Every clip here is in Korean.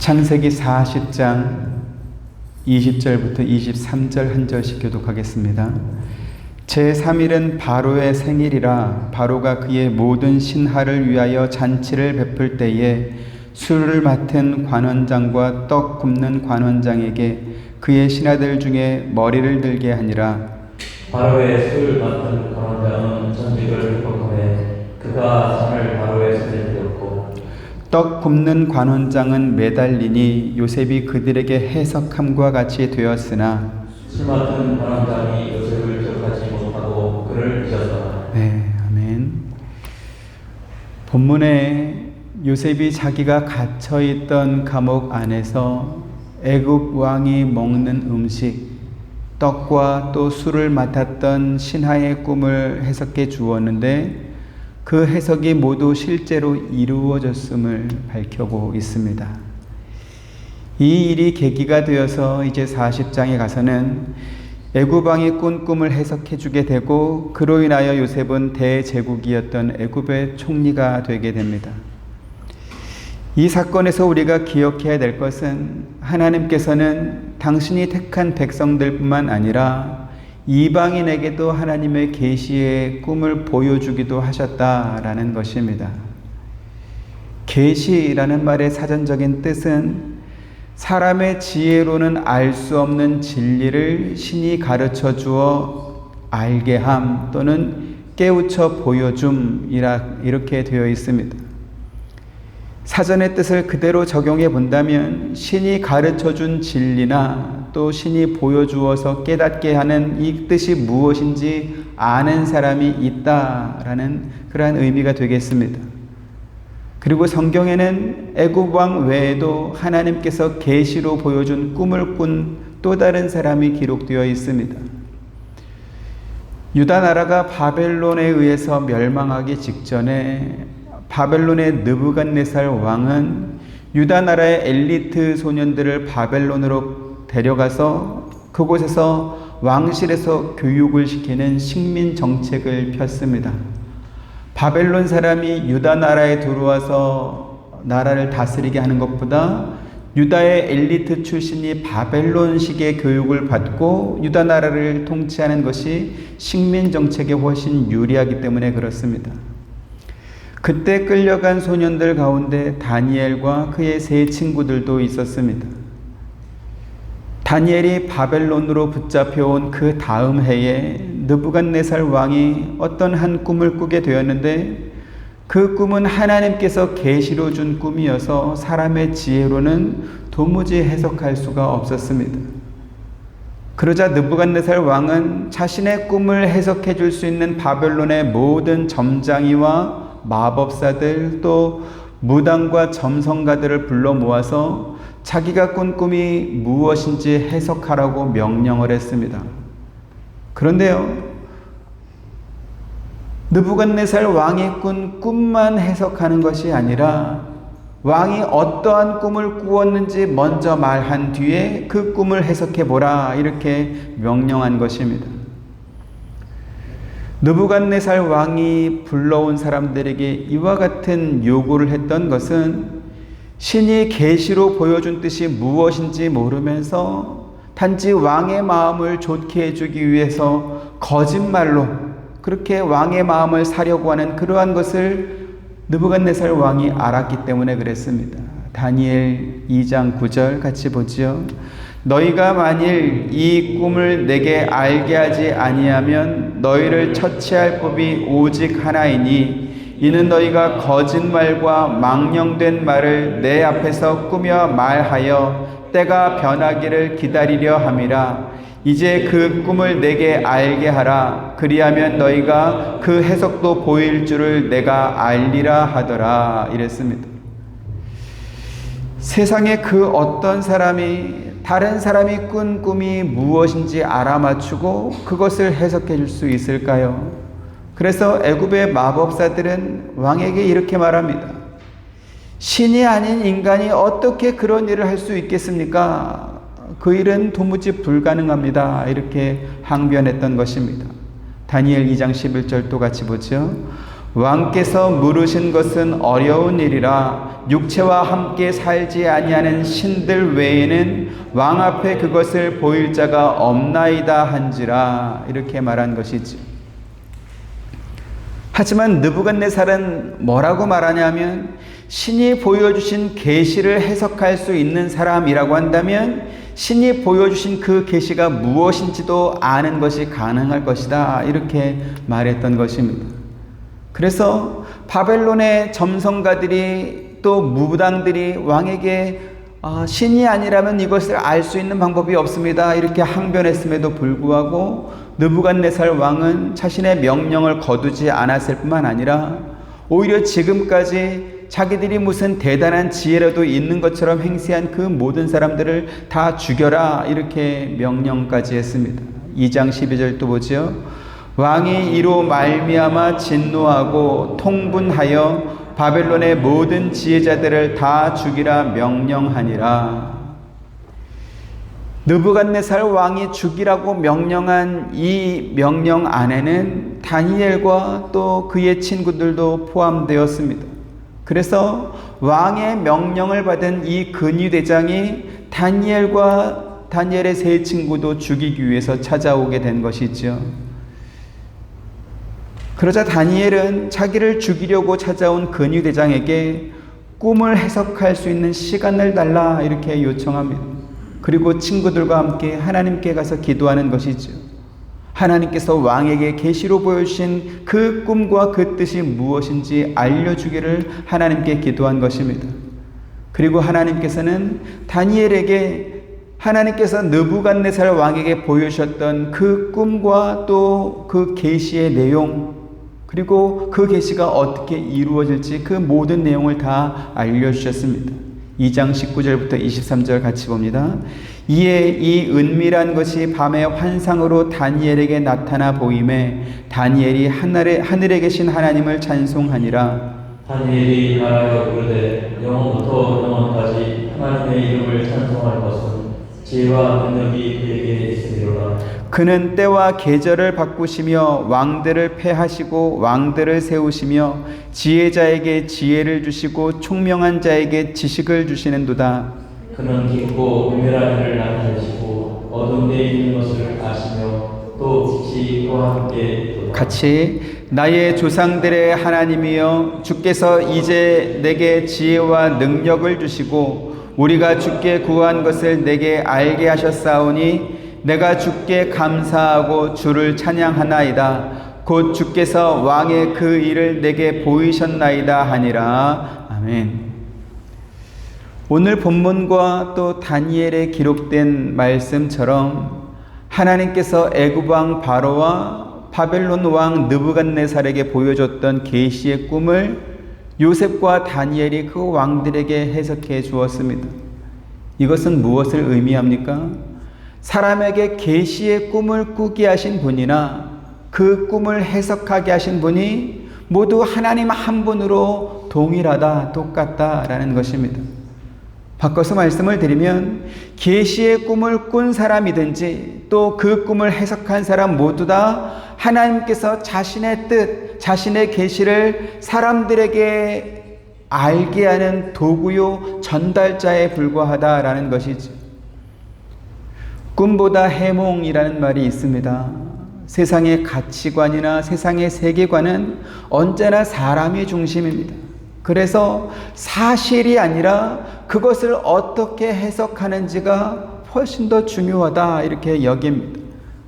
창세기 40장 20절부터 23절 한 절씩 교독하겠습니다. 제3일은 바로의 생일이라 바로가 그의 모든 신하를 위하여 잔치를 베풀 때에 술을 맡은 관원장과 떡 굽는 관원장에게 그의 신하들 중에 머리를 들게 하니라. 바로의 술 맡은 관원장은 전직을 회복하매 그가 상을 바로의 손에 드렸고, 떡 굽는 관원장은 매달리니 요셉이 그들에게 해석함과 같이 되었으나 술 맡은 관원장이 요셉을 기억하지 못하고 그를 잊었더라. 네, 아멘. 본문에 요셉이 자기가 갇혀있던 감옥 안에서 애굽 왕이 먹는 음식, 떡과 또 술을 맡았던 신하의 꿈을 해석해 주었는데 그 해석이 모두 실제로 이루어졌음을 밝혀고 있습니다. 이 일이 계기가 되어서 이제 40장에 가서는 애굽 왕이 꾼 꿈을 해석해 주게 되고 그로 인하여 요셉은 대제국이었던 애굽의 총리가 되게 됩니다. 이 사건에서 우리가 기억해야 될 것은 하나님께서는 당신이 택한 백성들뿐만 아니라 이방인에게도 하나님의 계시의 꿈을 보여주기도 하셨다라는 것입니다. 계시라는 말의 사전적인 뜻은 사람의 지혜로는 알 수 없는 진리를 신이 가르쳐 주어 알게 함 또는 깨우쳐 보여줌이라 이렇게 되어 있습니다. 사전의 뜻을 그대로 적용해 본다면 신이 가르쳐 준 진리나 또 신이 보여주어서 깨닫게 하는 이 뜻이 무엇인지 아는 사람이 있다라는 그러한 의미가 되겠습니다. 그리고 성경에는 애굽 왕 외에도 하나님께서 계시로 보여준 꿈을 꾼 또 다른 사람이 기록되어 있습니다. 유다 나라가 바벨론에 의해서 멸망하기 직전에 바벨론의 느부갓네살 왕은 유다 나라의 엘리트 소년들을 바벨론으로 데려가서 그곳에서 왕실에서 교육을 시키는 식민 정책을 폈습니다. 바벨론 사람이 유다 나라에 들어와서 나라를 다스리게 하는 것보다 유다의 엘리트 출신이 바벨론식의 교육을 받고 유다 나라를 통치하는 것이 식민 정책에 훨씬 유리하기 때문에 그렇습니다. 그때 끌려간 소년들 가운데 다니엘과 그의 세 친구들도 있었습니다. 다니엘이 바벨론으로 붙잡혀온 그 다음 해에 느부갓네살 왕이 어떤 한 꿈을 꾸게 되었는데 그 꿈은 하나님께서 계시로 준 꿈이어서 사람의 지혜로는 도무지 해석할 수가 없었습니다. 그러자 느부갓네살 왕은 자신의 꿈을 해석해 줄 수 있는 바벨론의 모든 점장이와 마법사들 또 무당과 점성가들을 불러 모아서 자기가 꾼 꿈이 무엇인지 해석하라고 명령을 했습니다. 그런데요, 느부갓네살 왕이 꾼 꿈만 해석하는 것이 아니라 왕이 어떠한 꿈을 꾸었는지 먼저 말한 뒤에 그 꿈을 해석해 보라 이렇게 명령한 것입니다. 느부갓네살 왕이 불러온 사람들에게 이와 같은 요구를 했던 것은 신이 계시로 보여준 뜻이 무엇인지 모르면서 단지 왕의 마음을 좋게 해주기 위해서 거짓말로 그렇게 왕의 마음을 사려고 하는 그러한 것을 느부갓네살 왕이 알았기 때문에 그랬습니다. 다니엘 2장 9절 같이 보죠. 너희가 만일 이 꿈을 내게 알게 하지 아니하면 너희를 처치할 법이 오직 하나이니 이는 너희가 거짓말과 망령된 말을 내 앞에서 꾸며 말하여 때가 변하기를 기다리려 함이라. 이제 그 꿈을 내게 알게 하라. 그리하면 너희가 그 해석도 보일 줄을 내가 알리라 하더라. 이랬습니다. 세상에 그 어떤 사람이 다른 사람이 꾼 꿈이 무엇인지 알아맞추고 그것을 해석해 줄 수 있을까요? 그래서 애굽의 마법사들은 왕에게 이렇게 말합니다. 신이 아닌 인간이 어떻게 그런 일을 할 수 있겠습니까? 그 일은 도무지 불가능합니다. 이렇게 항변했던 것입니다. 다니엘 2장 11절 또 같이 보죠. 왕께서 물으신 것은 어려운 일이라 육체와 함께 살지 아니하는 신들 외에는 왕 앞에 그것을 보일 자가 없나이다 한지라. 이렇게 말한 것이지. 하지만 느부갓네살은 뭐라고 말하냐면, 신이 보여주신 계시를 해석할 수 있는 사람이라고 한다면 신이 보여주신 그 계시가 무엇인지도 아는 것이 가능할 것이다. 이렇게 말했던 것입니다. 그래서 바벨론의 점성가들이 또 무당들이 왕에게 신이 아니라면 이것을 알 수 있는 방법이 없습니다. 이렇게 항변했음에도 불구하고 느부갓네살 왕은 자신의 명령을 거두지 않았을 뿐만 아니라 오히려 지금까지 자기들이 무슨 대단한 지혜라도 있는 것처럼 행세한 그 모든 사람들을 다 죽여라. 이렇게 명령까지 했습니다. 2장 12절 또 보죠. 왕이 이로 말미암아 진노하고 통분하여 바벨론의 모든 지혜자들을 다 죽이라 명령하니라. 느부갓네살 왕이 죽이라고 명령한 이 명령 안에는 다니엘과 또 그의 친구들도 포함되었습니다. 그래서 왕의 명령을 받은 이 근위대장이 다니엘과 다니엘의 세 친구도 죽이기 위해서 찾아오게 된 것이죠. 그러자 다니엘은 자기를 죽이려고 찾아온 근위대장에게 꿈을 해석할 수 있는 시간을 달라 이렇게 요청합니다. 그리고 친구들과 함께 하나님께 가서 기도하는 것이죠. 하나님께서 왕에게 계시로 보여주신 그 꿈과 그 뜻이 무엇인지 알려주기를 하나님께 기도한 것입니다. 그리고 하나님께서는 다니엘에게 하나님께서 느부갓네살 왕에게 보여주셨던 그 꿈과 또 그 계시의 내용, 그리고 그 계시가 어떻게 이루어질지 그 모든 내용을 다 알려주셨습니다. 2장 19절부터 23절 같이 봅니다. 이에 이 은밀한 것이 밤의 환상으로 다니엘에게 나타나 보임에 다니엘이 하늘에 계신 하나님을 찬송하니라. 다니엘이 말하여 부르되 영원부터 영원까지 하나님의 이름을 찬송할 것은 지혜와 능력이 그에게 있으리로다. 그는 때와 계절을 바꾸시며 왕들을 패하시고 왕들을 세우시며 지혜자에게 지혜를 주시고 총명한 자에게 지식을 주시는도다. 그는 깊고 은밀한 일을 나타내시고 어둠 데 있는 것을 아시며 또 빛이 그와 함께 있도다. 같이 나의 조상들의 하나님이여 주께서 이제 내게 지혜와 능력을 주시고 우리가 주께 구한 것을 내게 알게 하셨사오니 내가 주께 감사하고 주를 찬양하나이다. 곧 주께서 왕의 그 일을 내게 보이셨나이다 하니라. 아멘. 오늘 본문과 또 다니엘에 기록된 말씀처럼 하나님께서 애굽 왕 바로와 바벨론 왕 느부갓네살에게 보여줬던 계시의 꿈을 요셉과 다니엘이 그 왕들에게 해석해 주었습니다. 이것은 무엇을 의미합니까? 사람에게 계시의 꿈을 꾸게 하신 분이나 그 꿈을 해석하게 하신 분이 모두 하나님 한 분으로 동일하다, 똑같다라는 것입니다. 바꿔서 말씀을 드리면 계시의 꿈을 꾼 사람이든지 또 그 꿈을 해석한 사람 모두 다 하나님께서 자신의 뜻, 자신의 계시를 사람들에게 알게 하는 도구요 전달자에 불과하다라는 것이죠. 꿈보다 해몽이라는 말이 있습니다. 세상의 가치관이나 세상의 세계관은 언제나 사람이 중심입니다. 그래서 사실이 아니라 그것을 어떻게 해석하는지가 훨씬 더 중요하다 이렇게 여깁니다.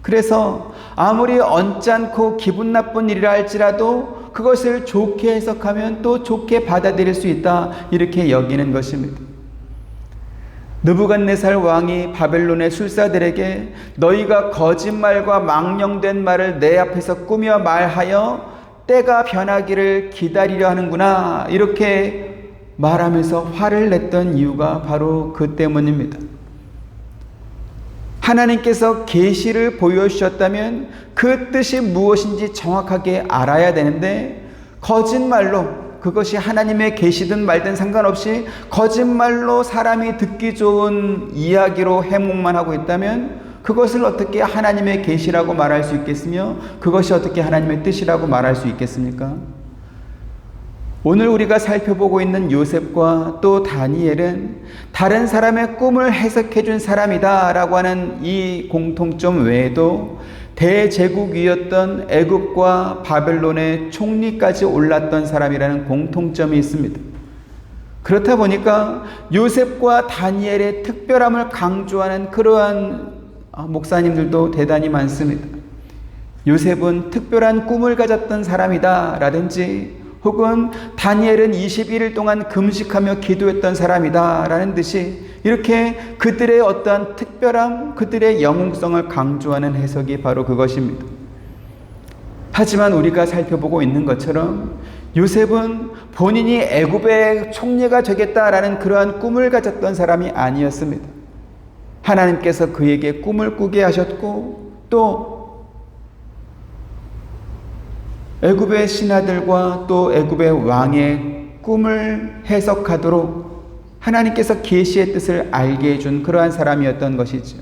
그래서 아무리 언짢고 기분 나쁜 일이라 할지라도 그것을 좋게 해석하면 또 좋게 받아들일 수 있다 이렇게 여기는 것입니다. 느부갓네살 왕이 바벨론의 술사들에게 너희가 거짓말과 망령된 말을 내 앞에서 꾸며 말하여 때가 변하기를 기다리려 하는구나 이렇게 말하면서 화를 냈던 이유가 바로 그 때문입니다. 하나님께서 계시를 보여주셨다면 그 뜻이 무엇인지 정확하게 알아야 되는데 거짓말로 그것이 하나님의 계시든 말든 상관없이 거짓말로 사람이 듣기 좋은 이야기로 해몽만 하고 있다면 그것을 어떻게 하나님의 계시라고 말할 수 있겠으며 그것이 어떻게 하나님의 뜻이라고 말할 수 있겠습니까? 오늘 우리가 살펴보고 있는 요셉과 또 다니엘은 다른 사람의 꿈을 해석해 준 사람이다 라고 하는 이 공통점 외에도 대제국이었던 애굽과 바벨론의 총리까지 올랐던 사람이라는 공통점이 있습니다. 그렇다 보니까 요셉과 다니엘의 특별함을 강조하는 그러한 목사님들도 대단히 많습니다. 요셉은 특별한 꿈을 가졌던 사람이다 라든지, 혹은 다니엘은 21일 동안 금식하며 기도했던 사람이다 라는 듯이 이렇게 그들의 어떠한 특별함, 그들의 영웅성을 강조하는 해석이 바로 그것입니다. 하지만 우리가 살펴보고 있는 것처럼 요셉은 본인이 애굽의 총리가 되겠다라는 그러한 꿈을 가졌던 사람이 아니었습니다. 하나님께서 그에게 꿈을 꾸게 하셨고, 또 애굽의 신하들과 또 애굽의 왕의 꿈을 해석하도록 하나님께서 계시의 뜻을 알게 해준 그러한 사람이었던 것이죠.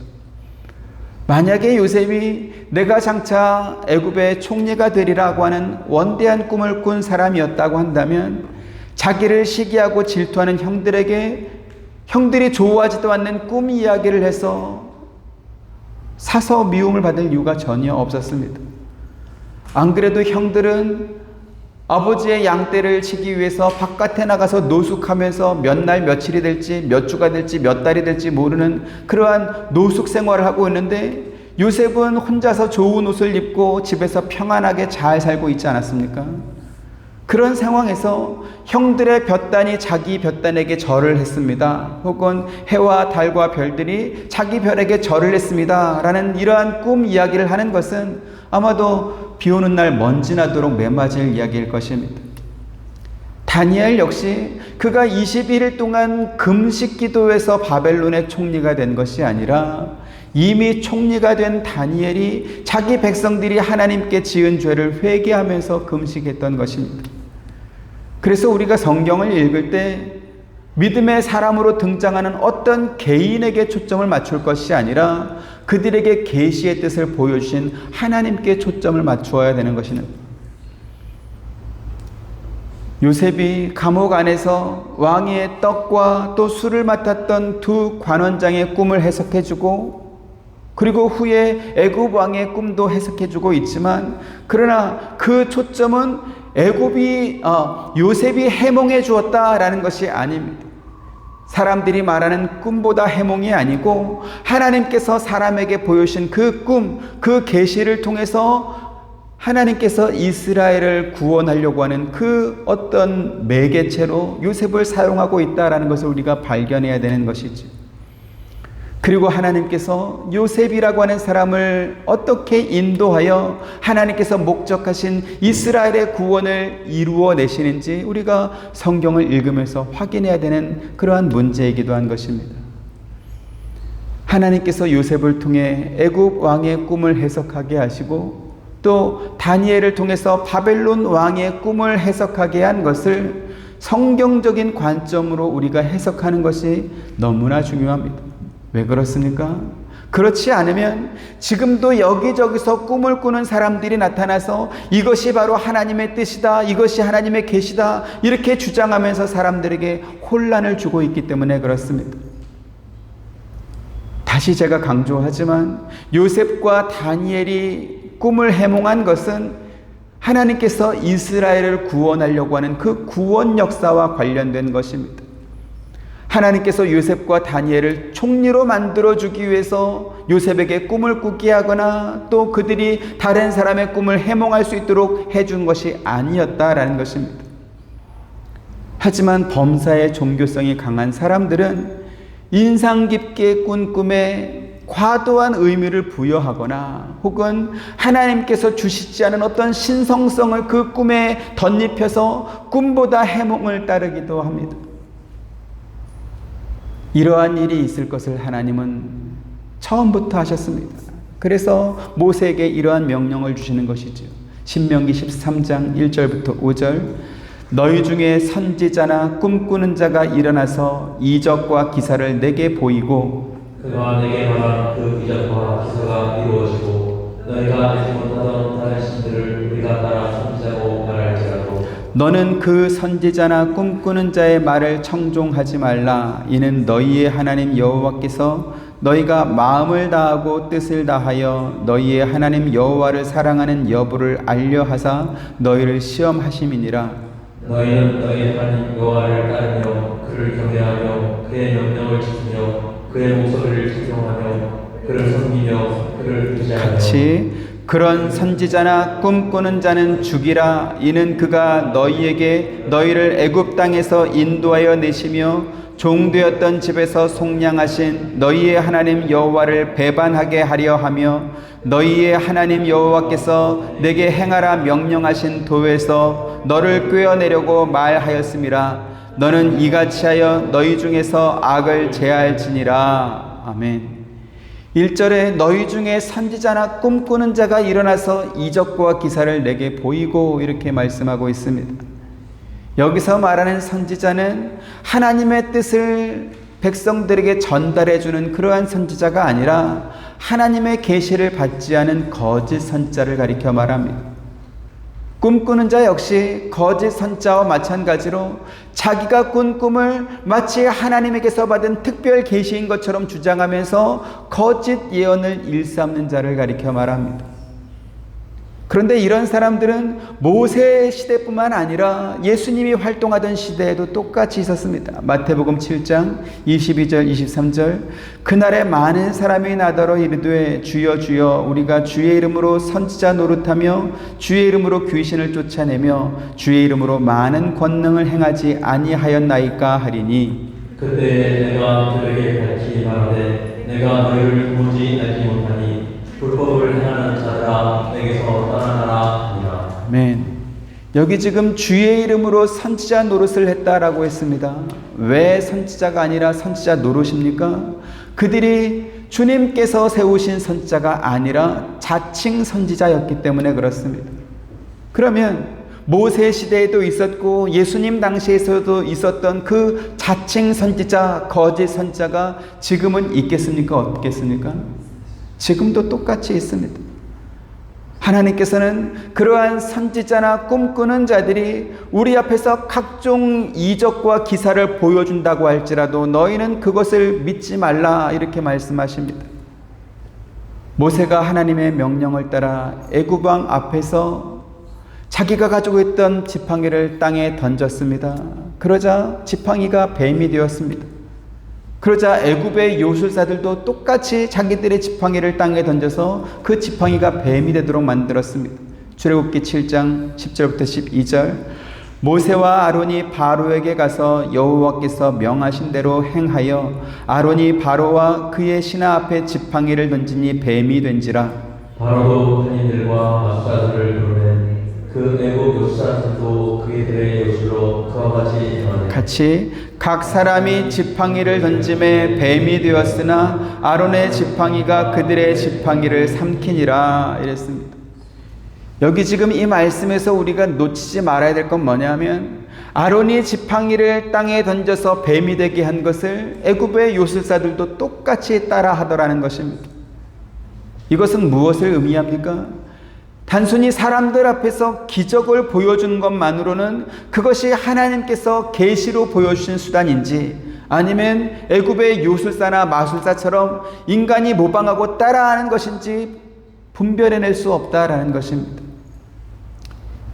만약에 요셉이 내가 장차 애굽의 총리가 되리라고 하는 원대한 꿈을 꾼 사람이었다고 한다면 자기를 시기하고 질투하는 형들에게 형들이 좋아하지도 않는 꿈 이야기를 해서 사서 미움을 받을 이유가 전혀 없었습니다. 안 그래도 형들은 아버지의 양떼를 치기 위해서 바깥에 나가서 노숙하면서 몇 날 며칠이 될지 몇 주가 될지 몇 달이 될지 모르는 그러한 노숙 생활을 하고 있는데, 요셉은 혼자서 좋은 옷을 입고 집에서 평안하게 잘 살고 있지 않았습니까? 그런 상황에서 형들의 볕단이 자기 볕단에게 절을 했습니다. 혹은 해와 달과 별들이 자기 별에게 절을 했습니다 라는 이러한 꿈 이야기를 하는 것은 아마도 비 오는 날 먼지 나도록 매맞을 이야기일 것입니다. 다니엘 역시 그가 21일 동안 금식 기도에서 바벨론의 총리가 된 것이 아니라 이미 총리가 된 다니엘이 자기 백성들이 하나님께 지은 죄를 회개하면서 금식했던 것입니다. 그래서 우리가 성경을 읽을 때 믿음의 사람으로 등장하는 어떤 개인에게 초점을 맞출 것이 아니라 그들에게 계시의 뜻을 보여주신 하나님께 초점을 맞추어야 되는 것이는, 요셉이 감옥 안에서 왕의 떡과 또 술을 맡았던 두 관원장의 꿈을 해석해주고, 그리고 후에 애굽 왕의 꿈도 해석해주고 있지만, 그러나 그 초점은 애굽이 요셉이 해몽해 주었다라는 것이 아닙니다. 사람들이 말하는 꿈보다 해몽이 아니고 하나님께서 사람에게 보여주신 그 꿈, 그 계시를 통해서 하나님께서 이스라엘을 구원하려고 하는 그 어떤 매개체로 요셉을 사용하고 있다라는 것을 우리가 발견해야 되는 것이죠. 그리고 하나님께서 요셉이라고 하는 사람을 어떻게 인도하여 하나님께서 목적하신 이스라엘의 구원을 이루어내시는지 우리가 성경을 읽으면서 확인해야 되는 그러한 문제이기도 한 것입니다. 하나님께서 요셉을 통해 애굽 왕의 꿈을 해석하게 하시고, 또 다니엘을 통해서 바벨론 왕의 꿈을 해석하게 한 것을 성경적인 관점으로 우리가 해석하는 것이 너무나 중요합니다. 왜 그렇습니까? 그렇지 않으면 지금도 여기저기서 꿈을 꾸는 사람들이 나타나서 이것이 바로 하나님의 뜻이다, 이것이 하나님의 계시다 이렇게 주장하면서 사람들에게 혼란을 주고 있기 때문에 그렇습니다. 다시 제가 강조하지만 요셉과 다니엘이 꿈을 해몽한 것은 하나님께서 이스라엘을 구원하려고 하는 그 구원 역사와 관련된 것입니다. 하나님께서 요셉과 다니엘을 총리로 만들어주기 위해서 요셉에게 꿈을 꾸게 하거나 또 그들이 다른 사람의 꿈을 해몽할 수 있도록 해준 것이 아니었다라는 것입니다. 하지만 범사의 종교성이 강한 사람들은 인상 깊게 꾼 꿈에 과도한 의미를 부여하거나 혹은 하나님께서 주시지 않은 어떤 신성성을 그 꿈에 덧입혀서 꿈보다 해몽을 따르기도 합니다. 이러한 일이 있을 것을 하나님은 처음부터 하셨습니다. 그래서 모세에게 이러한 명령을 주시는 것이죠. 신명기 13장 1절부터 5절, 너희 중에 선지자나 꿈꾸는 자가 일어나서 이적과 기사를 내게 보이고 그가 내게 말한 그 이적과 기사가 이루어지고 너희가 알지 못하던 다른 신들을 우리가 따라 섬기자고 말할지라도 너는 그 선지자나 꿈꾸는 자의 말을 청종하지 말라. 이는 너희의 하나님 여호와께서 너희가 마음을 다하고 뜻을 다하여 너희의 하나님 여호와를 사랑하는 여부를 알려하사 너희를 시험하심이니라. 너희는 너희 하나님 여호와를 따르며 그를 경외하며 그의 명령을 지키며 그의 목소리를 순종하며 그를 섬기며 그를 의지하며 같이 그런 선지자나 꿈꾸는 자는 죽이라. 이는 그가 너희에게 너희를 애굽 땅에서 인도하여 내시며 종되었던 집에서 속량하신 너희의 하나님 여호와를 배반하게 하려 하며 너희의 하나님 여호와께서 내게 행하라 명령하신 도에서 너를 꿰어내려고 말하였음이라. 너는 이같이 하여 너희 중에서 악을 제할지니라. 아멘. 1절에 너희 중에 선지자나 꿈꾸는 자가 일어나서 이적과 기사를 내게 보이고 이렇게 말씀하고 있습니다. 여기서 말하는 선지자는 하나님의 뜻을 백성들에게 전달해 주는 그러한 선지자가 아니라 하나님의 계시를 받지 않은 거짓 선지자를 가리켜 말합니다. 꿈꾸는 자 역시 거짓 선지자와 마찬가지로 자기가 꾼 꿈을 마치 하나님에게서 받은 특별 계시인 것처럼 주장하면서 거짓 예언을 일삼는 자를 가리켜 말합니다. 그런데 이런 사람들은 모세 시대뿐만 아니라 예수님이 활동하던 시대에도 똑같이 있었습니다. 마태복음 7장 22절 23절 그날에 많은 사람이 나더러 이르되 주여 주여 우리가 주의 이름으로 선지자 노릇하며 주의 이름으로 귀신을 쫓아내며 주의 이름으로 많은 권능을 행하지 아니하였나이까 하리니 그때 내가 그들에게 밝히 말하되 내가 너희를 도무지 알지 못하니 불법을 행하는 자들아 내게서 떠나가라 하니라. 아멘. 여기 지금 주의 이름으로 선지자 노릇을 했다라고 했습니다. 왜 선지자가 아니라 선지자 노릇입니까? 그들이 주님께서 세우신 선지자가 아니라 자칭 선지자였기 때문에 그렇습니다. 그러면 모세 시대에도 있었고 예수님 당시에서도 있었던 그 자칭 선지자, 거짓 선지자가 지금은 있겠습니까? 없겠습니까? 지금도 똑같이 있습니다. 하나님께서는 그러한 선지자나 꿈꾸는 자들이 우리 앞에서 각종 이적과 기사를 보여준다고 할지라도 너희는 그것을 믿지 말라 이렇게 말씀하십니다. 모세가 하나님의 명령을 따라 애굽 왕 앞에서 자기가 가지고 있던 지팡이를 땅에 던졌습니다. 그러자 지팡이가 뱀이 되었습니다. 그러자 애굽의 요술사들도 똑같이 자기들의 지팡이를 땅에 던져서 그 지팡이가 뱀이 되도록 만들었습니다. 출애굽기 7장 10절부터 12절 모세와 아론이 바로에게 가서 여호와께서 명하신 대로 행하여 아론이 바로와 그의 신하 앞에 지팡이를 던지니 뱀이 된지라. 바로도 한인들과 마수사들을 부르매 그 애굽 요술사들도 그들의 요술로 그와 같이 행하되 같이 각 사람이 지팡이를 던짐에 뱀이 되었으나 아론의 지팡이가 그들의 지팡이를 삼키니라 이랬습니다. 여기 지금 이 말씀에서 우리가 놓치지 말아야 될 건 뭐냐면 아론이 지팡이를 땅에 던져서 뱀이 되게 한 것을 애굽의 요술사들도 똑같이 따라 하더라는 것입니다. 이것은 무엇을 의미합니까? 단순히 사람들 앞에서 기적을 보여주는 것만으로는 그것이 하나님께서 계시로 보여주신 수단인지 아니면 애굽의 요술사나 마술사처럼 인간이 모방하고 따라하는 것인지 분별해낼 수 없다라는 것입니다.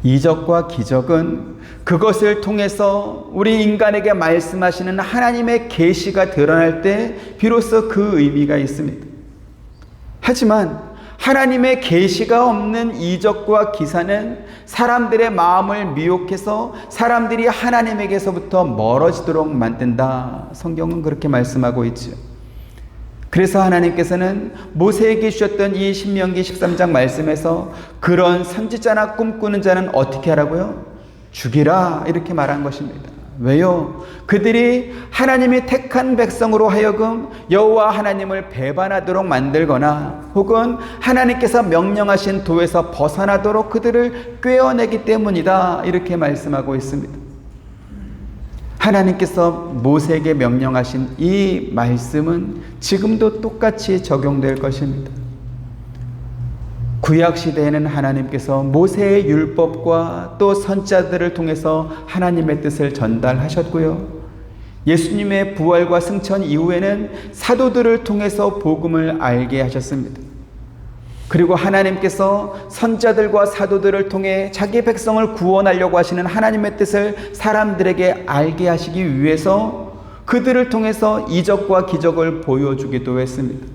이적과 기적은 그것을 통해서 우리 인간에게 말씀하시는 하나님의 계시가 드러날 때 비로소 그 의미가 있습니다. 하지만 하나님의 계시가 없는 이적과 기사는 사람들의 마음을 미혹해서 사람들이 하나님에게서부터 멀어지도록 만든다. 성경은 그렇게 말씀하고 있죠. 그래서 하나님께서는 모세에게 주셨던 이 신명기 13장 말씀에서 그런 선지자나 꿈꾸는 자는 어떻게 하라고요? 죽이라 이렇게 말한 것입니다. 왜요? 그들이 하나님이 택한 백성으로 하여금 여호와 하나님을 배반하도록 만들거나 혹은 하나님께서 명령하신 도에서 벗어나도록 그들을 꿰어내기 때문이다 이렇게 말씀하고 있습니다. 하나님께서 모세에게 명령하신 이 말씀은 지금도 똑같이 적용될 것입니다. 구약 시대에는 하나님께서 모세의 율법과 또 선자들을 통해서 하나님의 뜻을 전달하셨고요. 예수님의 부활과 승천 이후에는 사도들을 통해서 복음을 알게 하셨습니다. 그리고 하나님께서 선자들과 사도들을 통해 자기 백성을 구원하려고 하시는 하나님의 뜻을 사람들에게 알게 하시기 위해서 그들을 통해서 이적과 기적을 보여주기도 했습니다.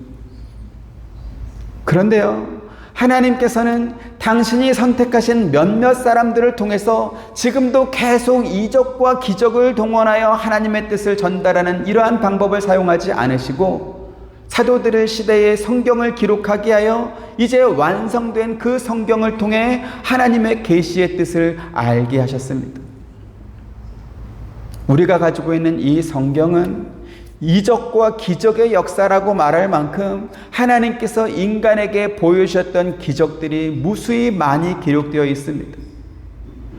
그런데요, 하나님께서는 당신이 선택하신 몇몇 사람들을 통해서 지금도 계속 이적과 기적을 동원하여 하나님의 뜻을 전달하는 이러한 방법을 사용하지 않으시고 사도들의 시대에 성경을 기록하게 하여 이제 완성된 그 성경을 통해 하나님의 계시의 뜻을 알게 하셨습니다. 우리가 가지고 있는 이 성경은 이적과 기적의 역사라고 말할 만큼 하나님께서 인간에게 보여주셨던 기적들이 무수히 많이 기록되어 있습니다.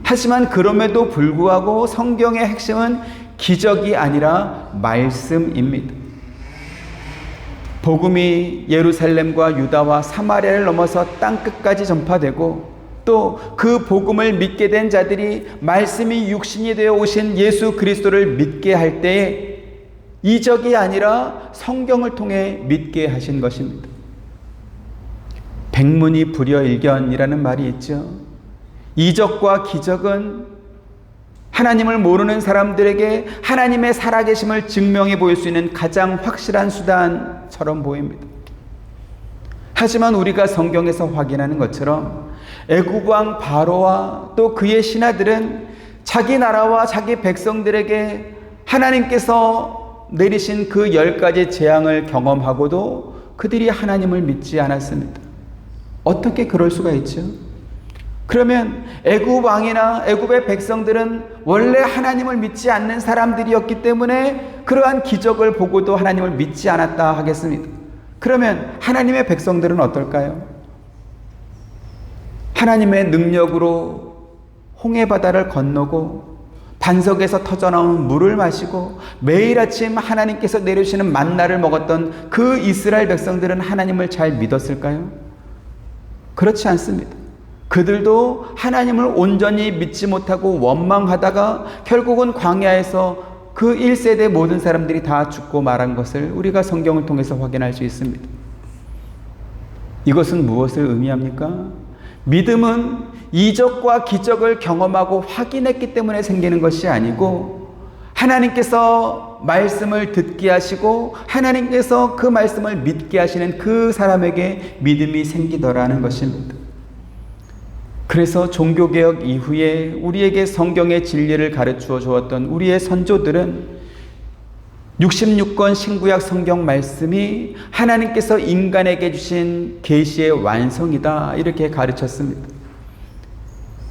하지만 그럼에도 불구하고 성경의 핵심은 기적이 아니라 말씀입니다. 복음이 예루살렘과 유다와 사마리아를 넘어서 땅끝까지 전파되고 또 그 복음을 믿게 된 자들이 말씀이 육신이 되어 오신 예수 그리스도를 믿게 할 때에 이적이 아니라 성경을 통해 믿게 하신 것입니다. 백문이 불여일견이라는 말이 있죠. 이적과 기적은 하나님을 모르는 사람들에게 하나님의 살아계심을 증명해 보일 수 있는 가장 확실한 수단처럼 보입니다. 하지만 우리가 성경에서 확인하는 것처럼 애굽 왕 바로와 또 그의 신하들은 자기 나라와 자기 백성들에게 하나님께서 내리신 그 10가지 재앙을 경험하고도 그들이 하나님을 믿지 않았습니다. 어떻게 그럴 수가 있죠? 그러면 애굽 왕이나 애굽의 백성들은 원래 하나님을 믿지 않는 사람들이었기 때문에 그러한 기적을 보고도 하나님을 믿지 않았다 하겠습니다. 그러면 하나님의 백성들은 어떨까요? 하나님의 능력으로 홍해바다를 건너고 반석에서 터져나오는 물을 마시고 매일 아침 하나님께서 내려주시는 만나를 먹었던 그 이스라엘 백성들은 하나님을 잘 믿었을까요? 그렇지 않습니다. 그들도 하나님을 온전히 믿지 못하고 원망하다가 결국은 광야에서 그 1세대 모든 사람들이 다 죽고 말한 것을 우리가 성경을 통해서 확인할 수 있습니다. 이것은 무엇을 의미합니까? 믿음은 이적과 기적을 경험하고 확인했기 때문에 생기는 것이 아니고 하나님께서 말씀을 듣게 하시고 하나님께서 그 말씀을 믿게 하시는 그 사람에게 믿음이 생기더라는 것입니다. 그래서 종교개혁 이후에 우리에게 성경의 진리를 가르쳐 주었던 우리의 선조들은 66권 신구약 성경 말씀이 하나님께서 인간에게 주신 계시의 완성이다 이렇게 가르쳤습니다.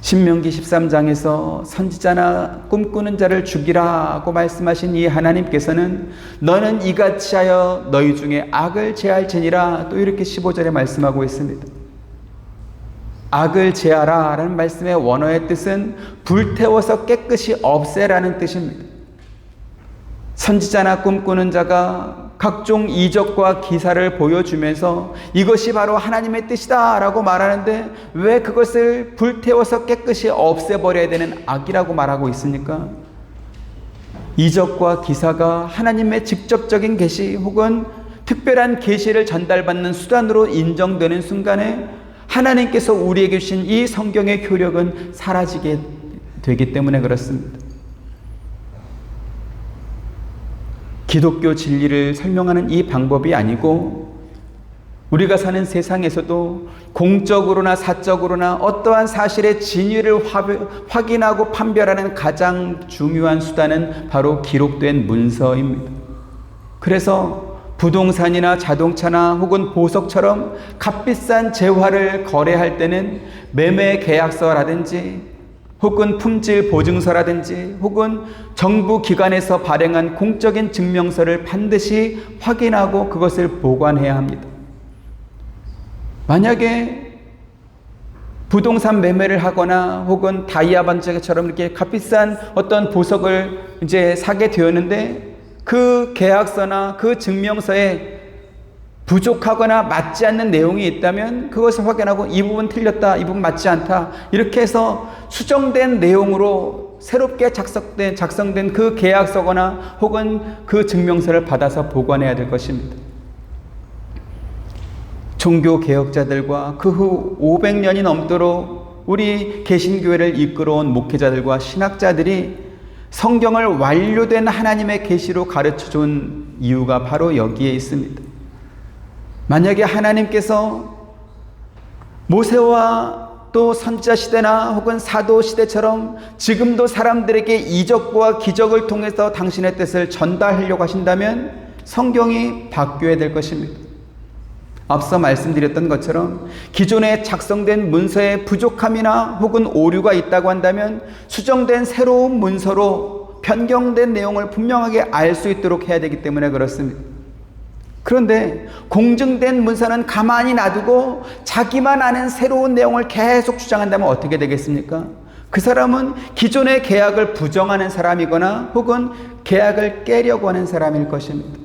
신명기 13장에서 선지자나 꿈꾸는 자를 죽이라고 말씀하신 이 하나님께서는 너는 이같이 하여 너희 중에 악을 제할지니라 또 이렇게 15절에 말씀하고 있습니다. 악을 제하라 라는 말씀의 원어의 뜻은 불태워서 깨끗이 없애라는 뜻입니다. 선지자나 꿈꾸는 자가 각종 이적과 기사를 보여주면서 이것이 바로 하나님의 뜻이다 라고 말하는데 왜 그것을 불태워서 깨끗이 없애버려야 되는 악이라고 말하고 있습니까? 이적과 기사가 하나님의 직접적인 계시 혹은 특별한 계시를 전달받는 수단으로 인정되는 순간에 하나님께서 우리에게 주신 이 성경의 효력은 사라지게 되기 때문에 그렇습니다. 기독교 진리를 설명하는 이 방법이 아니고 우리가 사는 세상에서도 공적으로나 사적으로나 어떠한 사실의 진위를 확인하고 판별하는 가장 중요한 수단은 바로 기록된 문서입니다. 그래서 부동산이나 자동차나 혹은 보석처럼 값비싼 재화를 거래할 때는 매매 계약서라든지 혹은 품질 보증서라든지 혹은 정부 기관에서 발행한 공적인 증명서를 반드시 확인하고 그것을 보관해야 합니다. 만약에 부동산 매매를 하거나 혹은 다이아 반지처럼 이렇게 값비싼 어떤 보석을 이제 사게 되었는데 그 계약서나 그 증명서에 부족하거나 맞지 않는 내용이 있다면 그것을 확인하고 이 부분 틀렸다, 이 부분 맞지 않다, 이렇게 해서 수정된 내용으로 새롭게 작성된 그 계약서거나 혹은 그 증명서를 받아서 보관해야 될 것입니다. 종교 개혁자들과 그 후 500년이 넘도록 우리 개신교회를 이끌어온 목회자들과 신학자들이 성경을 완료된 하나님의 계시로 가르쳐준 이유가 바로 여기에 있습니다. 만약에 하나님께서 모세와 또 선지자 시대나 혹은 사도 시대처럼 지금도 사람들에게 이적과 기적을 통해서 당신의 뜻을 전달하려고 하신다면 성경이 바뀌어야 될 것입니다. 앞서 말씀드렸던 것처럼 기존에 작성된 문서에 부족함이나 혹은 오류가 있다고 한다면 수정된 새로운 문서로 변경된 내용을 분명하게 알 수 있도록 해야 되기 때문에 그렇습니다. 그런데 공증된 문서는 가만히 놔두고 자기만 아는 새로운 내용을 계속 주장한다면 어떻게 되겠습니까? 그 사람은 기존의 계약을 부정하는 사람이거나 혹은 계약을 깨려고 하는 사람일 것입니다.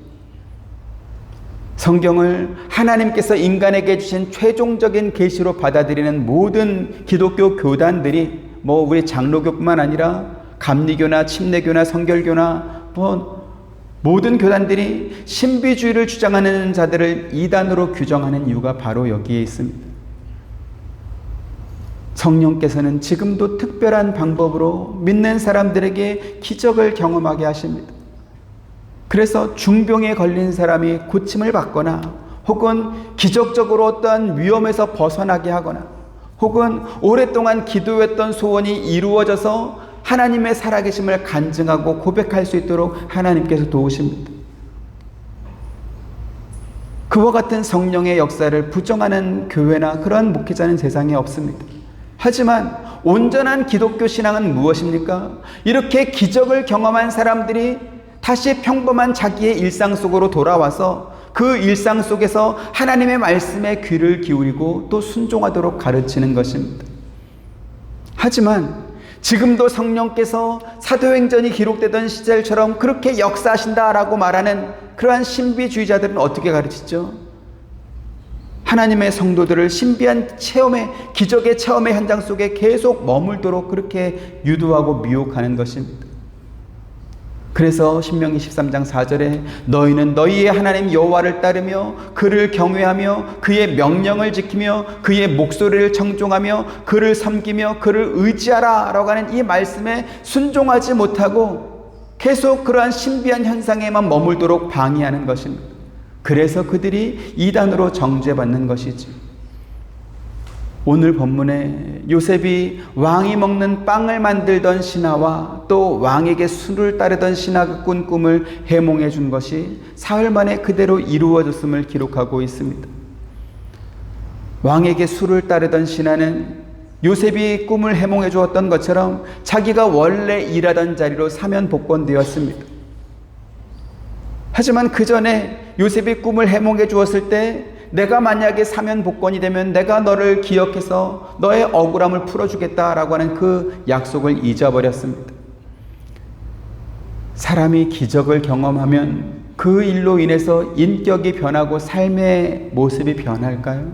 성경을 하나님께서 인간에게 주신 최종적인 계시로 받아들이는 모든 기독교 교단들이 우리 장로교뿐만 아니라 감리교나 침례교나 성결교나 모든 교단들이 신비주의를 주장하는 자들을 이단으로 규정하는 이유가 바로 여기에 있습니다. 성령께서는 지금도 특별한 방법으로 믿는 사람들에게 기적을 경험하게 하십니다. 그래서 중병에 걸린 사람이 고침을 받거나 혹은 기적적으로 어떠한 위험에서 벗어나게 하거나 혹은 오랫동안 기도했던 소원이 이루어져서 하나님의 살아계심을 간증하고 고백할 수 있도록 하나님께서 도우십니다. 그와 같은 성령의 역사를 부정하는 교회나 그런 목회자는 세상에 없습니다. 하지만 온전한 기독교 신앙은 무엇입니까? 이렇게 기적을 경험한 사람들이 다시 평범한 자기의 일상 속으로 돌아와서 그 일상 속에서 하나님의 말씀에 귀를 기울이고 또 순종하도록 가르치는 것입니다. 하지만 지금도 성령께서 사도행전이 기록되던 시절처럼 그렇게 역사하신다라고 말하는 그러한 신비주의자들은 어떻게 가르치죠? 하나님의 성도들을 신비한 체험의, 기적의 체험의 현장 속에 계속 머물도록 그렇게 유도하고 미혹하는 것입니다. 그래서 신명기 13장 4절에 너희는 너희의 하나님 여호와를 따르며 그를 경외하며 그의 명령을 지키며 그의 목소리를 청종하며 그를 섬기며 그를 의지하라 라고 하는 이 말씀에 순종하지 못하고 계속 그러한 신비한 현상에만 머물도록 방해하는 것입니다. 그래서 그들이 이단으로 정죄받는 것이지. 오늘 본문에 요셉이 왕이 먹는 빵을 만들던 신하와 또 왕에게 술을 따르던 신하가 꾼 꿈을 해몽해 준 것이 사흘 만에 그대로 이루어졌음을 기록하고 있습니다. 왕에게 술을 따르던 신하는 요셉이 꿈을 해몽해 주었던 것처럼 자기가 원래 일하던 자리로 사면복권되었습니다. 하지만 그 전에 요셉이 꿈을 해몽해 주었을 때 내가 만약에 사면복권이 되면 내가 너를 기억해서 너의 억울함을 풀어주겠다라고 하는 그 약속을 잊어버렸습니다. 사람이 기적을 경험하면 그 일로 인해서 인격이 변하고 삶의 모습이 변할까요?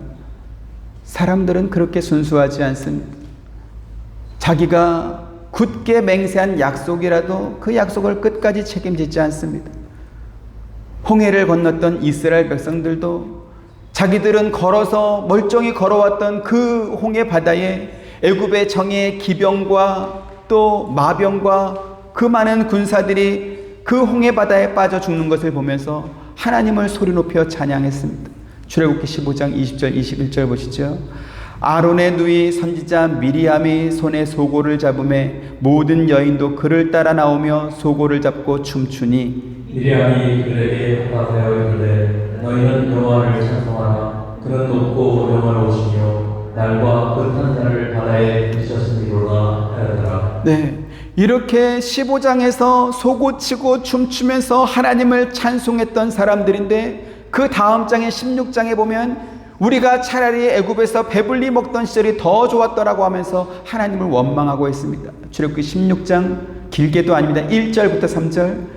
사람들은 그렇게 순수하지 않습니다. 자기가 굳게 맹세한 약속이라도 그 약속을 끝까지 책임지지 않습니다. 홍해를 건넜던 이스라엘 백성들도 자기들은 걸어서 멀쩡히 걸어왔던 그 홍해 바다에 애굽의 정예 기병과 또 마병과 그 많은 군사들이 그 홍해 바다에 빠져 죽는 것을 보면서 하나님을 소리 높여 찬양했습니다. 출애굽기 15장 20절 21절 보시죠. 아론의 누이 선지자 미리암이 손에 소고를 잡음에 모든 여인도 그를 따라 나오며 소고를 잡고 춤추니 미리암이 그들에게 화하여 이르되 너희는 여호와를 찬송하라. 그는 높고 영화로우시며 날과 그 타는 자를 바다에 부딪혔음이로다 하였더라. 네, 이렇게 15장에서 소고치고 춤추면서 하나님을 찬송했던 사람들인데 그 다음 장의 16장에 보면 우리가 차라리 애굽에서 배불리 먹던 시절이 더 좋았더라고 하면서 하나님을 원망하고 있습니다. 출애굽기 16장 길게도 아닙니다. 1절부터 3절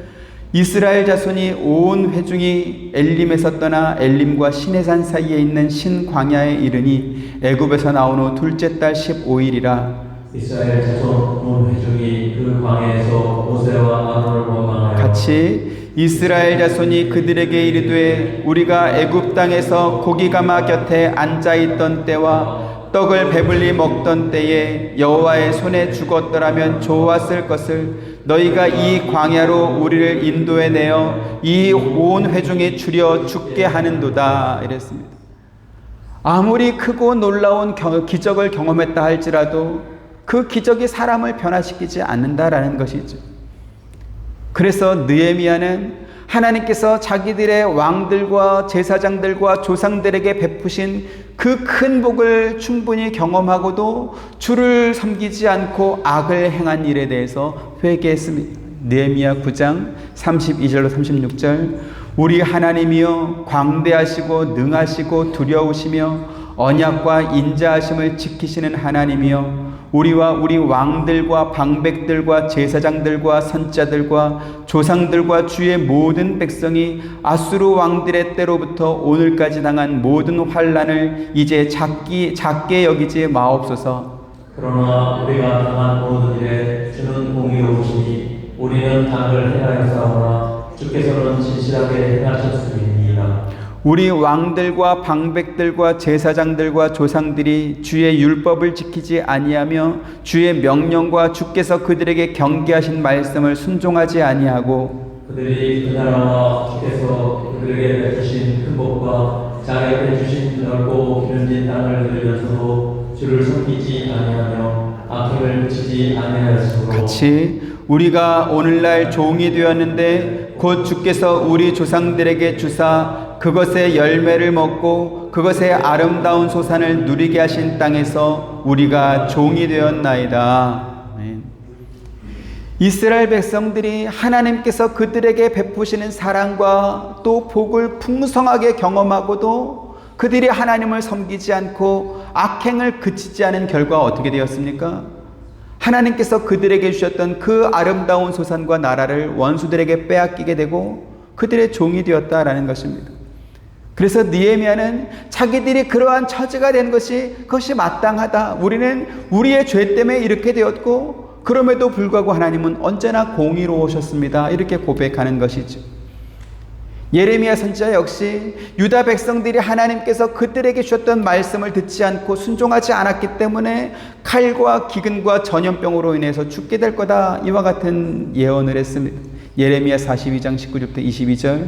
이스라엘 자손이 온 회중이 엘림에서 떠나 엘림과 시내산 사이에 있는 신광야에 이르니 애굽에서 나온 후 둘째 달 15일이라. 이스라엘 자손 온 회중이 그 광야에서 모세와 아론을 원망하여 같이 이스라엘 자손이 그들에게 이르되 우리가 애굽 땅에서 고기가마 곁에 앉아 있던 때와 떡을 배불리 먹던 때에 여호와의 손에 죽었더라면 좋았을 것을 너희가 이 광야로 우리를 인도해 내어 이 온 회중에 추려 죽게 하는도다 이랬습니다. 아무리 크고 놀라운 기적을 경험했다 할지라도 그 기적이 사람을 변화시키지 않는다라는 것이죠. 그래서 느헤미야는 하나님께서 자기들의 왕들과 제사장들과 조상들에게 베푸신 그 큰 복을 충분히 경험하고도 주를 섬기지 않고 악을 행한 일에 대해서 회개했습니다. 느헤미야 9장 32절로 36절 우리 하나님이여 광대하시고 능하시고 두려우시며 언약과 인자하심을 지키시는 하나님이여 우리와 우리 왕들과 방백들과 제사장들과 선자들과 조상들과 주의 모든 백성이 아수르 왕들의 때로부터 오늘까지 당한 모든 환난을 이제 작게 여기지 마옵소서. 그러나 우리가 당한 모든 일에 주는 공의로우시니 우리는 당을 행하였사오나 주께서는 진실하게 행하셨음이니이다. 우리 왕들과 방백들과 제사장들과 조상들이 주의 율법을 지키지 아니하며 주의 명령과 주께서 그들에게 경계하신 말씀을 순종하지 아니하고 그들이 그 나라와 주께서 그들에게 베푸신 큰 복과 자기에게 주신 넓고 기름진 땅을 누리면서도 주를 섬기지 아니하며 악행을 그치지 아니하였으므로 같이 우리가 오늘날 종이 되었는데 곧 주께서 우리 조상들에게 주사 그것의 열매를 먹고 그것의 아름다운 소산을 누리게 하신 땅에서 우리가 종이 되었나이다. 아멘. 이스라엘 백성들이 하나님께서 그들에게 베푸시는 사랑과 또 복을 풍성하게 경험하고도 그들이 하나님을 섬기지 않고 악행을 그치지 않은 결과 어떻게 되었습니까? 하나님께서 그들에게 주셨던 그 아름다운 소산과 나라를 원수들에게 빼앗기게 되고 그들의 종이 되었다라는 것입니다. 그래서 느헤미야는 자기들이 그러한 처지가 된 그것이 마땅하다. 우리는 우리의 죄 때문에 이렇게 되었고 그럼에도 불구하고 하나님은 언제나 공의로우셨습니다. 이렇게 고백하는 것이죠. 예레미야 선지자 역시 유다 백성들이 하나님께서 그들에게 주셨던 말씀을 듣지 않고 순종하지 않았기 때문에 칼과 기근과 전염병으로 인해서 죽게 될 거다. 이와 같은 예언을 했습니다. 예레미야 42장 19절부터 22절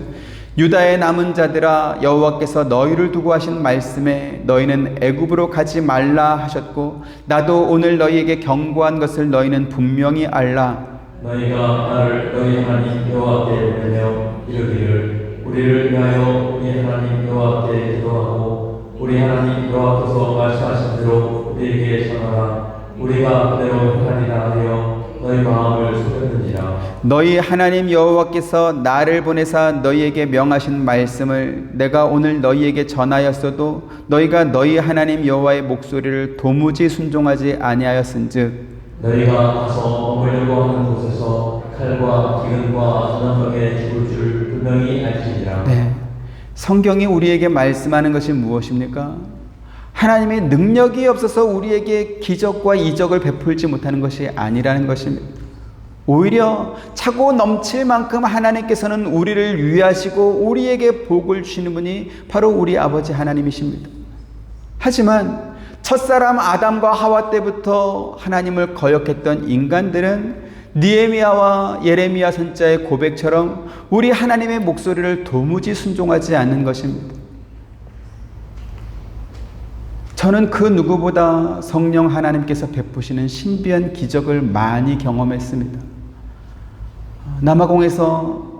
유다의 남은 자들아 여호와께서 너희를 두고 하신 말씀에 너희는 애굽으로 가지 말라 하셨고 나도 오늘 너희에게 경고한 것을 너희는 분명히 알라. 너희가 나를 너희 하나님 여호와께 보내며 이르기를 우리를 위하여 우리 하나님 여호와께 기도하고 우리 하나님 여호와께서 말씀하신 대로 우리에게 전하라. 우리가 그대로 행하리라 하여 너희 마음을 속였느니라. 너희 하나님 여호와께서 나를 보내사 너희에게 명하신 말씀을 내가 오늘 너희에게 전하였어도 너희가 너희 하나님 여호와의 목소리를 도무지 순종하지 아니하였은즉 너희가 가서 머물려고 하는 곳에서 칼과 기근과 전염병에 죽을 줄 분명히 알지니라. 네, 성경이 우리에게 말씀하는 것이 무엇입니까? 하나님의 능력이 없어서 우리에게 기적과 이적을 베풀지 못하는 것이 아니라는 것입니다. 오히려 차고 넘칠 만큼 하나님께서는 우리를 위하시고 우리에게 복을 주시는 분이 바로 우리 아버지 하나님이십니다. 하지만 첫사람 아담과 하와 때부터 하나님을 거역했던 인간들은 느헤미야와 예레미야 선자의 고백처럼 우리 하나님의 목소리를 도무지 순종하지 않는 것입니다. 저는 그 누구보다 성령 하나님께서 베푸시는 신비한 기적을 많이 경험했습니다. 남아공에서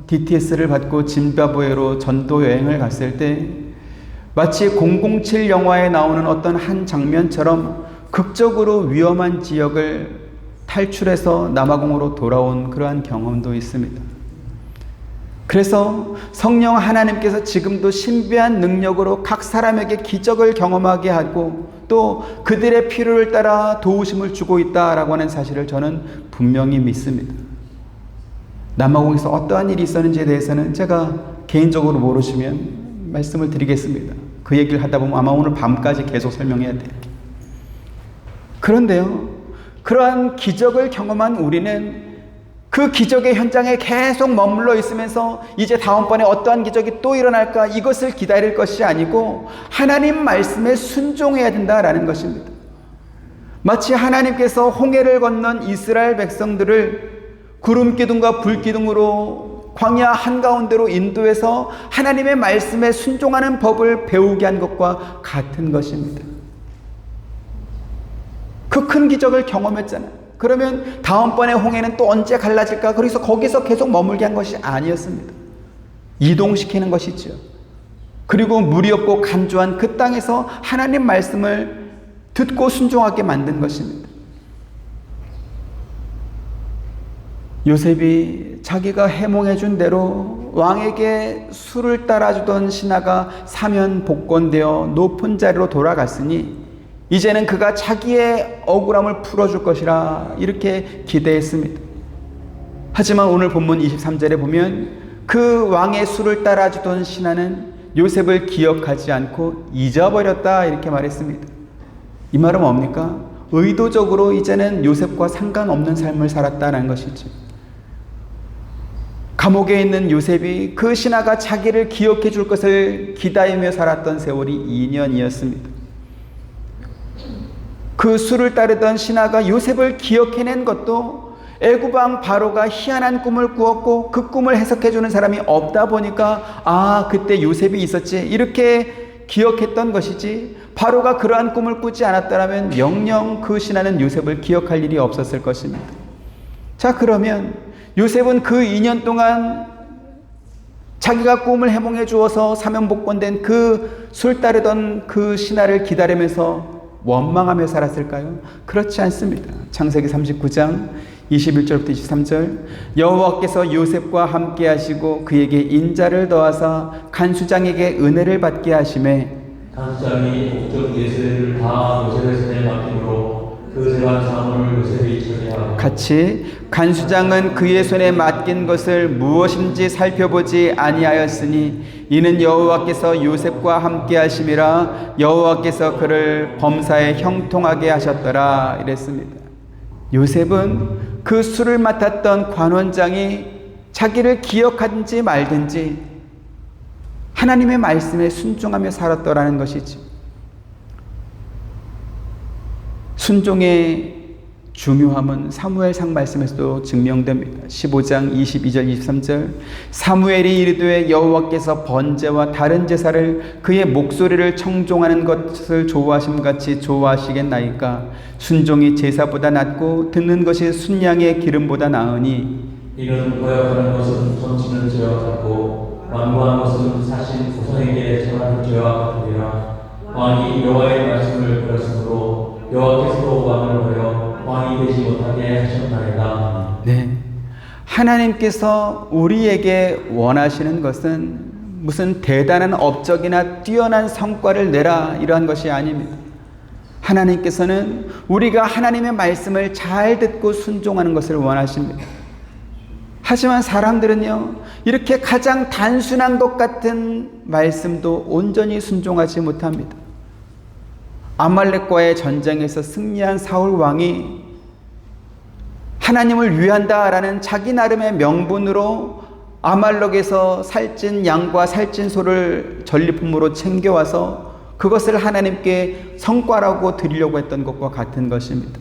DTS를 받고 짐바브웨로 전도 여행을 갔을 때 마치 007 영화에 나오는 어떤 한 장면처럼 극적으로 위험한 지역을 탈출해서 남아공으로 돌아온 그러한 경험도 있습니다. 그래서 성령 하나님께서 지금도 신비한 능력으로 각 사람에게 기적을 경험하게 하고 또 그들의 필요를 따라 도우심을 주고 있다라고 하는 사실을 저는 분명히 믿습니다. 남아공에서 어떠한 일이 있었는지에 대해서는 제가 개인적으로 모르시면 말씀을 드리겠습니다. 그 얘기를 하다 보면 아마 오늘 밤까지 계속 설명해야 돼요. 그런데요, 그러한 기적을 경험한 우리는 그 기적의 현장에 계속 머물러 있으면서 이제 다음번에 어떠한 기적이 또 일어날까 이것을 기다릴 것이 아니고 하나님 말씀에 순종해야 된다라는 것입니다. 마치 하나님께서 홍해를 건넌 이스라엘 백성들을 구름 기둥과 불 기둥으로 광야 한가운데로 인도해서 하나님의 말씀에 순종하는 법을 배우게 한 것과 같은 것입니다. 그 큰 기적을 경험했잖아요. 그러면 다음번에 홍해는 또 언제 갈라질까? 그래서 거기서 계속 머물게 한 것이 아니었습니다. 이동시키는 것이죠. 그리고 물이 없고 간조한 그 땅에서 하나님 말씀을 듣고 순종하게 만든 것입니다. 요셉이 자기가 해몽해 준 대로 왕에게 술을 따라주던 신하가 사면 복권되어 높은 자리로 돌아갔으니 이제는 그가 자기의 억울함을 풀어줄 것이라 이렇게 기대했습니다. 하지만 오늘 본문 23절에 보면 그 왕의 술을 따라주던 신하는 요셉을 기억하지 않고 잊어버렸다 이렇게 말했습니다. 이 말은 뭡니까? 의도적으로 이제는 요셉과 상관없는 삶을 살았다는 것이죠. 감옥에 있는 요셉이 그 신하가 자기를 기억해 줄 것을 기다리며 살았던 세월이 2년이었습니다. 그 술을 따르던 신하가 요셉을 기억해낸 것도 애굽왕 바로가 희한한 꿈을 꾸었고 그 꿈을 해석해 주는 사람이 없다 보니까 아, 그때 요셉이 있었지 이렇게 기억했던 것이지, 바로가 그러한 꿈을 꾸지 않았다면 영영 그 신하는 요셉을 기억할 일이 없었을 것입니다. 자, 그러면 요셉은 그 2년 동안 자기가 꿈을 해몽해 주어서 사면복권된 그 술 따르던 그 신하를 기다리면서 원망하며 살았을까요? 그렇지 않습니다. 창세기 39장 21절부터 23절, 여호와께서 요셉과 함께 하시고 그에게 인자를 더하사 간수장에게 은혜를 받게 하시매 간수장이 목적 예수를 다 요셉의 손에 맡김으로 그 재반 사물을 요셉이 처리하고 같이 간수장은 그의 손에 맡긴 것을 무엇인지 살펴보지 아니하였으니 이는 여호와께서 요셉과 함께 하심이라 여호와께서 그를 범사에 형통하게 하셨더라 이랬습니다. 요셉은 그 술을 맡았던 관원장이 자기를 기억하든지 말든지 하나님의 말씀에 순종하며 살았더라는 것이지. 순종의 중요함은 사무엘상 말씀에서도 증명됩니다. 15장 22절 23절, 사무엘이 이르되 여호와께서 번제와 다른 제사를 그의 목소리를 청종하는 것을 좋아하심같이 좋아하시겠나이까. 순종이 제사보다 낫고 듣는 것이 순양의 기름보다 나으니 이는 거역하는 것은 손치는 죄와 같고 완고한 것은 사신 조상에게 전하는 죄와 같으리라. 왕이 여호와의 말씀을 버렸으므로 여호와께서도 왕을 버려 왕이 되지 못하게 하셨나이다. 네, 하나님께서 우리에게 원하시는 것은 무슨 대단한 업적이나 뛰어난 성과를 내라 이러한 것이 아닙니다. 하나님께서는 우리가 하나님의 말씀을 잘 듣고 순종하는 것을 원하십니다. 하지만 사람들은요, 이렇게 가장 단순한 것 같은 말씀도 온전히 순종하지 못합니다. 아말렉과의 전쟁에서 승리한 사울 왕이 하나님을 위한다라는 자기 나름의 명분으로 아말렉에서 살찐 양과 살찐 소를 전리품으로 챙겨와서 그것을 하나님께 성과라고 드리려고 했던 것과 같은 것입니다.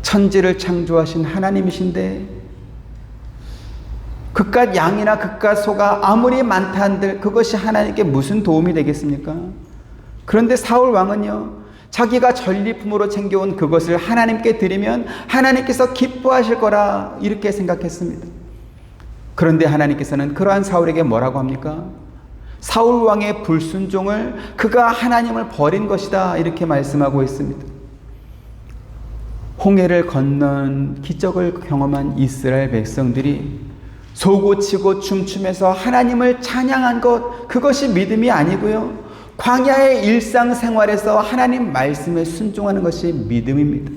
천지를 창조하신 하나님이신데 그깟 양이나 그깟 소가 아무리 많다 한들 그것이 하나님께 무슨 도움이 되겠습니까? 그런데 사울 왕은요, 자기가 전리품으로 챙겨온 그것을 하나님께 드리면 하나님께서 기뻐하실 거라 이렇게 생각했습니다. 그런데 하나님께서는 그러한 사울에게 뭐라고 합니까? 사울 왕의 불순종을 그가 하나님을 버린 것이다 이렇게 말씀하고 있습니다. 홍해를 건넌 기적을 경험한 이스라엘 백성들이 솟구치고 춤추면서 하나님을 찬양한 것, 그것이 믿음이 아니고요, 광야의 일상생활에서 하나님 말씀에 순종하는 것이 믿음입니다.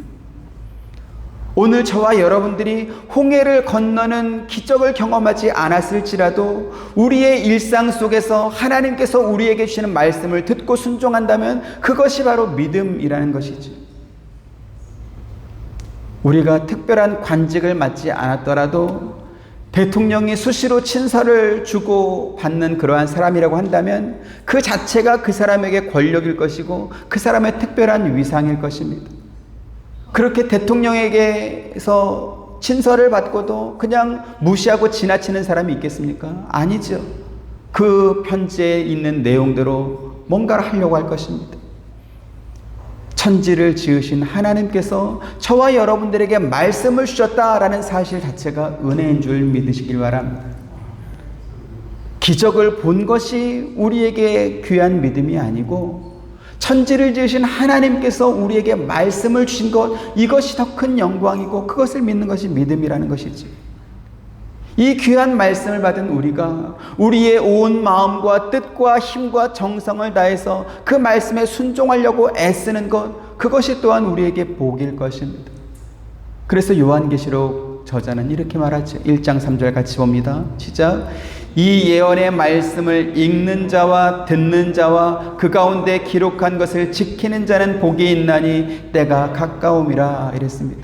오늘 저와 여러분들이 홍해를 건너는 기적을 경험하지 않았을지라도 우리의 일상 속에서 하나님께서 우리에게 주시는 말씀을 듣고 순종한다면 그것이 바로 믿음이라는 것이죠. 우리가 특별한 관직을 맡지 않았더라도 대통령이 수시로 친서를 주고 받는 그러한 사람이라고 한다면 그 자체가 그 사람에게 권력일 것이고 그 사람의 특별한 위상일 것입니다. 그렇게 대통령에게서 친서를 받고도 그냥 무시하고 지나치는 사람이 있겠습니까? 아니죠. 그 편지에 있는 내용대로 뭔가를 하려고 할 것입니다. 천지를 지으신 하나님께서 저와 여러분들에게 말씀을 주셨다라는 사실 자체가 은혜인 줄 믿으시길 바랍니다. 기적을 본 것이 우리에게 귀한 믿음이 아니고 천지를 지으신 하나님께서 우리에게 말씀을 주신 것, 이것이 더 큰 영광이고 그것을 믿는 것이 믿음이라는 것이지. 이 귀한 말씀을 받은 우리가 우리의 온 마음과 뜻과 힘과 정성을 다해서 그 말씀에 순종하려고 애쓰는 것, 그것이 또한 우리에게 복일 것입니다. 그래서 요한계시록 저자는 이렇게 말하죠. 1장 3절 같이 봅니다. 시작. 이 예언의 말씀을 읽는 자와 듣는 자와 그 가운데 기록한 것을 지키는 자는 복이 있나니 때가 가까움이라 이랬습니다.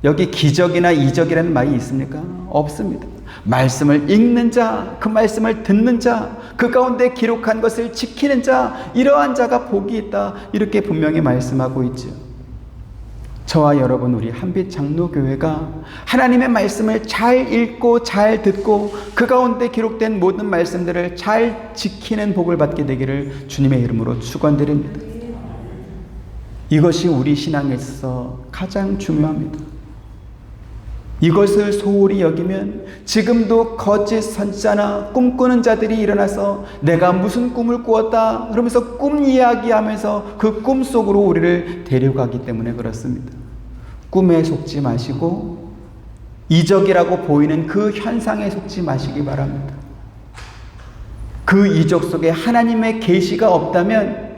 여기 기적이나 이적이라는 말이 있습니까? 없습니다. 말씀을 읽는 자, 그 말씀을 듣는 자, 그 가운데 기록한 것을 지키는 자, 이러한 자가 복이 있다, 이렇게 분명히 말씀하고 있죠. 저와 여러분, 우리 한빛 장로교회가 하나님의 말씀을 잘 읽고 잘 듣고 그 가운데 기록된 모든 말씀들을 잘 지키는 복을 받게 되기를 주님의 이름으로 축원드립니다. 이것이 우리 신앙에 있어서 가장 중요합니다. 이것을 소홀히 여기면 지금도 거짓 선지자나 꿈꾸는 자들이 일어나서 내가 무슨 꿈을 꾸었다 그러면서 꿈 이야기하면서 그 꿈 속으로 우리를 데려가기 때문에 그렇습니다. 꿈에 속지 마시고 이적이라고 보이는 그 현상에 속지 마시기 바랍니다. 그 이적 속에 하나님의 계시가 없다면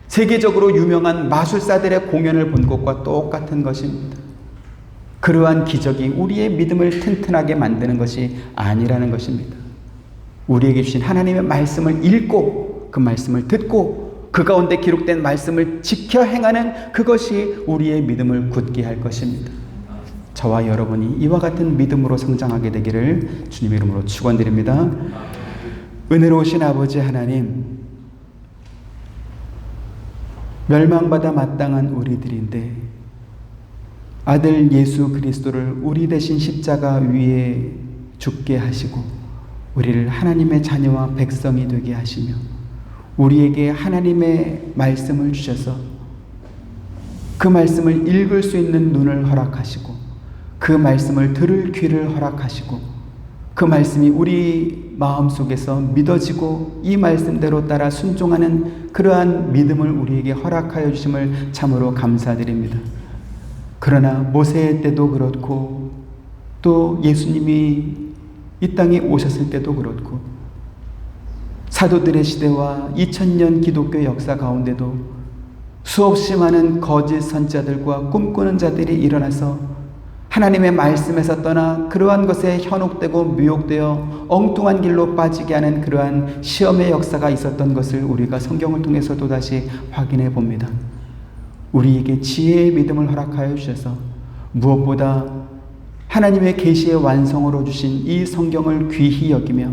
세계적으로 유명한 마술사들의 공연을 본 것과 똑같은 것입니다. 그러한 기적이 우리의 믿음을 튼튼하게 만드는 것이 아니라는 것입니다. 우리에게 주신 하나님의 말씀을 읽고 그 말씀을 듣고 그 가운데 기록된 말씀을 지켜 행하는 그것이 우리의 믿음을 굳게 할 것입니다. 저와 여러분이 이와 같은 믿음으로 성장하게 되기를 주님의 이름으로 축원드립니다. 은혜로우신 아버지 하나님, 멸망받아 마땅한 우리들인데 아들 예수 그리스도를 우리 대신 십자가 위에 죽게 하시고 우리를 하나님의 자녀와 백성이 되게 하시며 우리에게 하나님의 말씀을 주셔서 그 말씀을 읽을 수 있는 눈을 허락하시고 그 말씀을 들을 귀를 허락하시고 그 말씀이 우리 마음속에서 믿어지고 이 말씀대로 따라 순종하는 그러한 믿음을 우리에게 허락하여 주심을 참으로 감사드립니다. 그러나 모세 때도 그렇고 또 예수님이 이 땅에 오셨을 때도 그렇고 사도들의 시대와 2000년 기독교 역사 가운데도 수없이 많은 거짓 선지자들과 꿈꾸는 자들이 일어나서 하나님의 말씀에서 떠나 그러한 것에 현혹되고 미혹되어 엉뚱한 길로 빠지게 하는 그러한 시험의 역사가 있었던 것을 우리가 성경을 통해서 또다시 확인해 봅니다. 우리에게 지혜의 믿음을 허락하여 주셔서 무엇보다 하나님의 계시의 완성으로 주신 이 성경을 귀히 여기며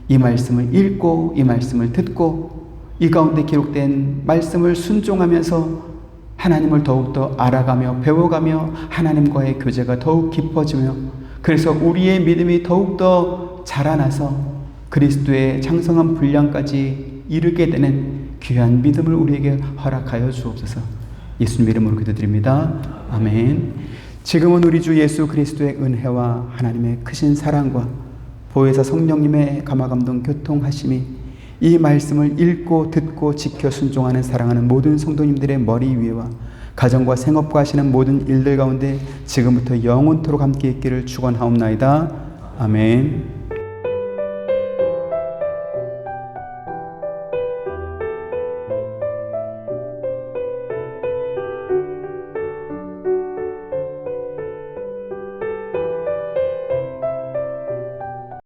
이 말씀을 읽고 이 말씀을 듣고 이 가운데 기록된 말씀을 순종하면서 하나님을 더욱더 알아가며 배워가며 하나님과의 교제가 더욱 깊어지며 그래서 우리의 믿음이 더욱더 자라나서 그리스도의 장성한 분량까지 이르게 되는 귀한 믿음을 우리에게 허락하여 주옵소서. 예수님 이름으로 기도드립니다. 아멘. 지금은 우리 주 예수 그리스도의 은혜와 하나님의 크신 사랑과 보혜사 성령님의 감화감동 교통하심이 이 말씀을 읽고 듣고 지켜 순종하는 사랑하는 모든 성도님들의 머리 위에와 가정과 생업과 하시는 모든 일들 가운데 지금부터 영원토록 함께 있기를 축원하옵나이다. 아멘.